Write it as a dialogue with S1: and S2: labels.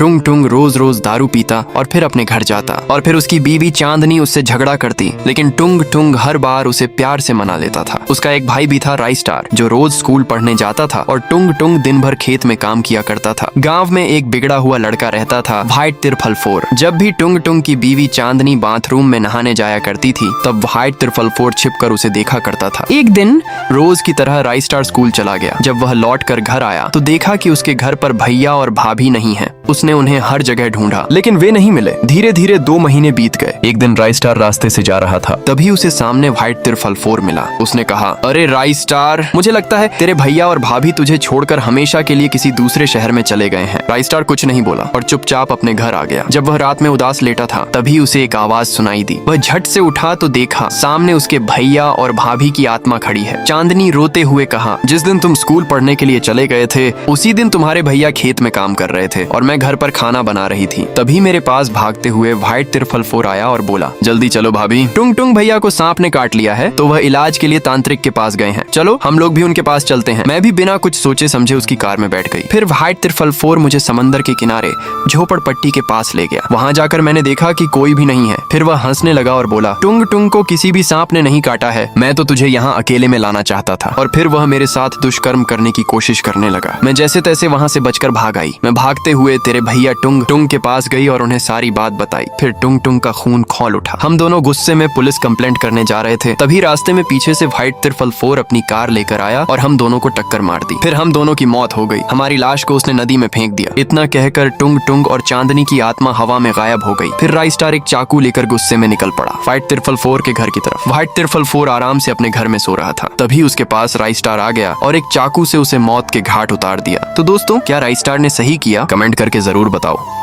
S1: टुंग टुंग रोज रोज दारू पीता और फिर अपने घर जाता और फिर उसकी बीवी चांदनी उससे झगड़ा करती, लेकिन टुंग टुंग हर बार उसे प्यार से मना लेता था। उसका एक भाई भी था राई स्टार, जो रोज स्कूल पढ़ने जाता था और टुंग टुंग दिन भर खेत में काम किया करता था। गांव में एक बिगड़ा हुआ लड़का रहता था, व्हाइट तिरफलफोर। जब भी टुंग टुंग की बीवी चांदनी बाथरूम में नहाने जाया करती थी, तब व्हाइट तिरफलफोर छिपकर उसे देखा करता था। एक दिन रोज की तरह राई स्टार स्कूल चला गया। जब वह लौट कर घर आया तो देखा कि उसके घर पर भैया और भाभी नहीं है। उसने उन्हें हर जगह ढूंढा, लेकिन वे नहीं मिले। धीरे धीरे 2 महीने बीत गए। एक दिन राई स्टार रास्ते से जा रहा था, तभी उसे सामने व्हाइट तिरफलफोर मिला। उसने कहा, अरे राई स्टार, मुझे लगता है तेरे भैया और भाभी तुझे छोड़कर हमेशा के लिए किसी दूसरे शहर में चले गए हैं। राई स्टार कुछ नहीं बोला और चुपचाप अपने घर आ गया। जब वह रात में उदास लेटा था, तभी उसे एक आवाज सुनाई दी। वह झट से उठा तो देखा सामने उसके भैया और भाभी की आत्मा खड़ी है। चांदनी रोते हुए कहा, जिस दिन तुम स्कूल पढ़ने के लिए चले गए थे, उसी दिन तुम्हारे भैया खेत में काम कर रहे थे और मैं घर पर खाना बना रही थी। तभी मेरे पास भागते हुए व्हाइट तिरफलफोर आया और बोला, जल्दी चलो भाभी, टुंग टुंग भैया को सांप ने काट लिया है, तो वह इलाज के लिए तांत्रिक के पास गए हैं। चलो हम लोग भी उनके पास चलते हैं। मैं भी बिना कुछ सोचे समझे उसकी कार में बैठ गई। फिर व्हाइट तिरफलफोर मुझे समंदर के किनारे झोपड़पट्टी के पास ले गया। वहाँ जाकर मैंने देखा कि कोई भी नहीं है। फिर वह हंसने लगा और बोला, टुंग टुंग को किसी भी सांप ने नहीं काटा है, मैं तो तुझे यहाँ अकेले में लाना चाहता था। और फिर वह मेरे साथ दुष्कर्म करने की कोशिश करने लगा। मैं जैसे तैसे वहाँ से बचकर भाग आई। मैं भागते हुए तेरे भैया टुंग टुंग के पास गई और उन्हें सारी बात बताई। फिर टुंग टुंग का खून खौल उठा। हम दोनों गुस्से में पुलिस कंप्लेंट करने जा रहे थे, तभी रास्ते में पीछे से व्हाइट तिरफलफोर अपनी कार लेकर आया और हम दोनों को टक्कर मार दी। फिर हम दोनों की मौत हो गई। हमारी लाश को उसने नदी में फेंक दिया। इतना कहकर टुंग टुंग और चांदनी की आत्मा हवा में गायब हो गई। फिर राई स्टार एक चाकू लेकर गुस्से में निकल पड़ा व्हाइट तिरफलफोर के घर की तरफ। व्हाइट तिरफलफोर आराम से अपने घर में सो रहा था। तभी उसके पास राई स्टार आ गया और एक चाकू से उसे मौत के घाट उतार दिया। तो दोस्तों, क्या राई स्टार ने सही किया? कमेंट करके जरूर बताओ।